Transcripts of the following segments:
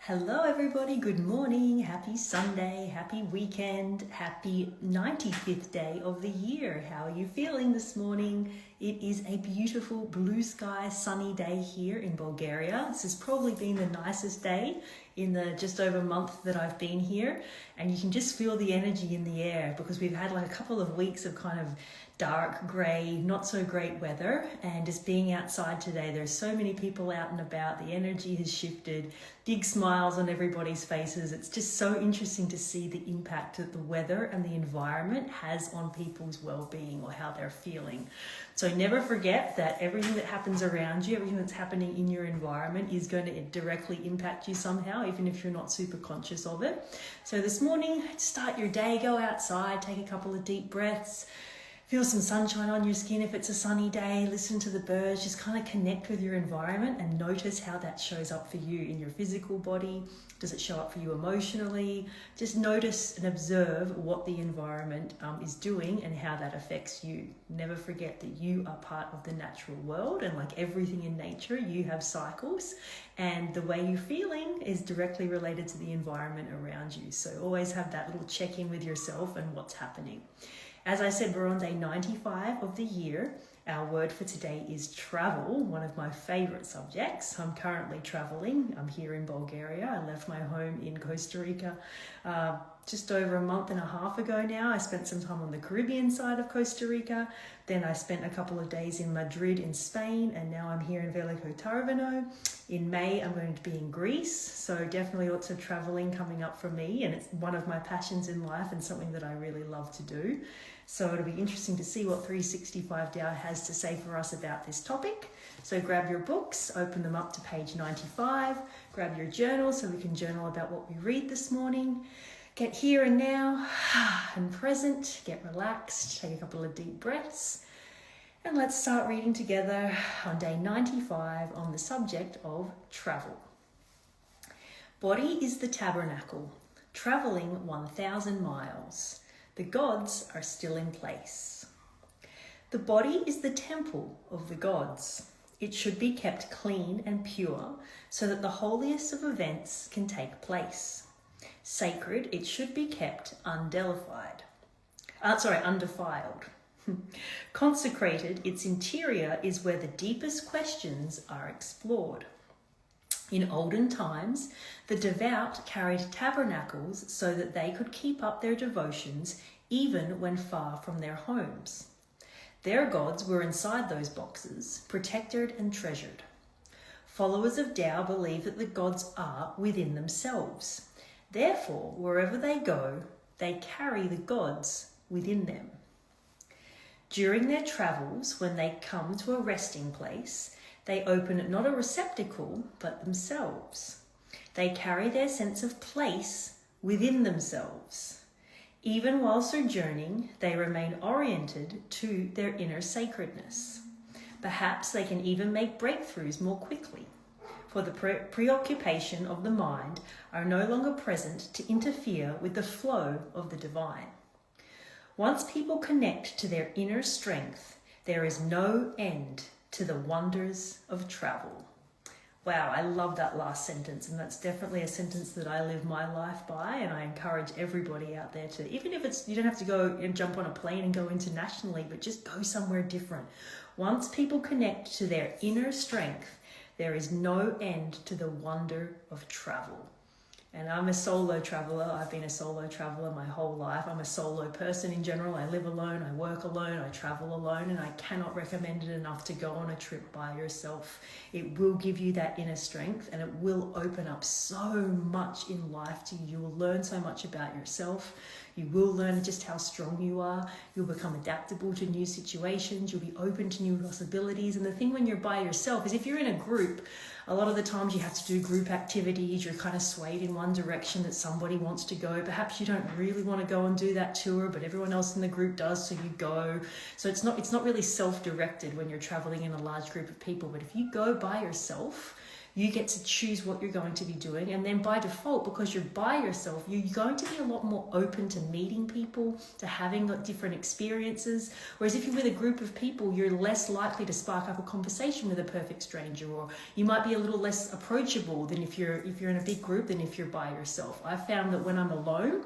Hello everybody, good morning, happy Sunday, happy weekend, happy 95th day of the year. How are you feeling this morning? It is a beautiful blue sky sunny day here in Bulgaria. This has probably been the nicest day in the just over a month that I've been here, and you can just feel the energy in the air because we've had like a couple of weeks of kind of dark, grey, not so great weather, and just being outside today, there's so many people out and about, the energy has shifted, big smiles on everybody's faces. It's just so interesting to see the impact that the weather and the environment has on people's well-being or how they're feeling. So never forget that everything that happens around you, everything that's happening in your environment is going to directly impact you somehow, even if you're not super conscious of it. So this morning, start your day, go outside, take a couple of deep breaths, feel some sunshine on your skin if it's a sunny day, listen to the birds, just kind of connect with your environment and notice how that shows up for you in your physical body. Does it show up for you emotionally? Just notice and observe what the environment is doing and how that affects you. Never forget that you are part of the natural world, and like everything in nature, you have cycles, and the way you're feeling is directly related to the environment around you. So always have that little check-in with yourself and what's happening. As I said, we're on day 95 of the year. Our word for today is travel, one of my favorite subjects. I'm currently traveling. I'm here in Bulgaria. I left my home in Costa Rica just over a month and a half ago now. I spent some time on the Caribbean side of Costa Rica. Then I spent a couple of days in Madrid in Spain, and now I'm here in Veliko Tarvino. In May, I'm going to be in Greece. So definitely lots of traveling coming up for me, and it's one of my passions in life and something that I really love to do. So it'll be interesting to see what 365 Tao has to say for us about this topic. So grab your books, open them up to page 95, grab your journal so we can journal about what we read this morning. Get here and now and present, get relaxed, take a couple of deep breaths, and let's start reading together on day 95 on the subject of travel. Body is the tabernacle, traveling 1,000 miles. The gods are still in place. The body is the temple of the gods. It should be kept clean and pure so that the holiest of events can take place. Sacred, it should be kept undefiled. Consecrated, its interior is where the deepest questions are explored. In olden times, the devout carried tabernacles so that they could keep up their devotions even when far from their homes. Their gods were inside those boxes, protected and treasured. Followers of Tao believe that the gods are within themselves. Therefore, wherever they go, they carry the gods within them. During their travels, when they come to a resting place, they open not a receptacle, but themselves. They carry their sense of place within themselves. Even while sojourning, they remain oriented to their inner sacredness. Perhaps they can even make breakthroughs more quickly, for the preoccupation of the mind are no longer present to interfere with the flow of the divine. Once people connect to their inner strength, there is no end to the wonders of travel. Wow, I love that last sentence, and that's definitely a sentence that I live my life by, and I encourage everybody out there to, even if it's, you don't have to go and jump on a plane and go internationally, but just go somewhere different. Once people connect to their inner strength, there is no end to the wonder of travel. And I'm a solo traveler. I've been a solo traveler my whole life. I'm a solo person in general. I live alone, I work alone, I travel alone, and I cannot recommend it enough to go on a trip by yourself. It will give you that inner strength, and it will open up so much in life to you. You will learn so much about yourself. You will learn just how strong you are. You'll become adaptable to new situations. You'll be open to new possibilities. And the thing when you're by yourself is if you're in a group, a lot of the times you have to do group activities. You're kind of swayed in one direction that somebody wants to go. Perhaps you don't really want to go and do that tour, but everyone else in the group does, so you go. So it's not really self-directed when you're traveling in a large group of people. But if you go by yourself, You get to choose what you're going to be doing. And then by default, because you're by yourself, you're going to be a lot more open to meeting people, to having different experiences. Whereas if you're with a group of people, you're less likely to spark up a conversation with a perfect stranger, or you might be a little less approachable than if you're in a big group than if you're by yourself. I found that when I'm alone,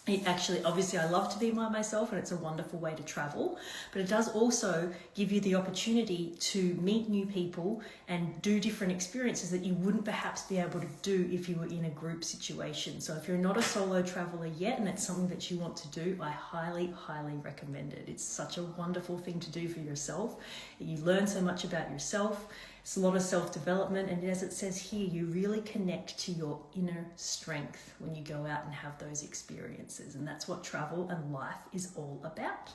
it actually, obviously I love to be by myself and it's a wonderful way to travel, but it does also give you the opportunity to meet new people and do different experiences that you wouldn't perhaps be able to do if you were in a group situation. So if you're not a solo traveler yet and it's something that you want to do, I highly, highly recommend it. It's such a wonderful thing to do for yourself. You learn so much about yourself. It's a lot of self-development, and as it says here, you really connect to your inner strength when you go out and have those experiences, and that's what travel and life is all about.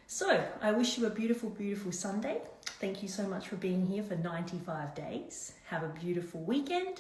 So I wish you a beautiful, beautiful Sunday. Thank you so much for being here for 95 days. Have a beautiful weekend.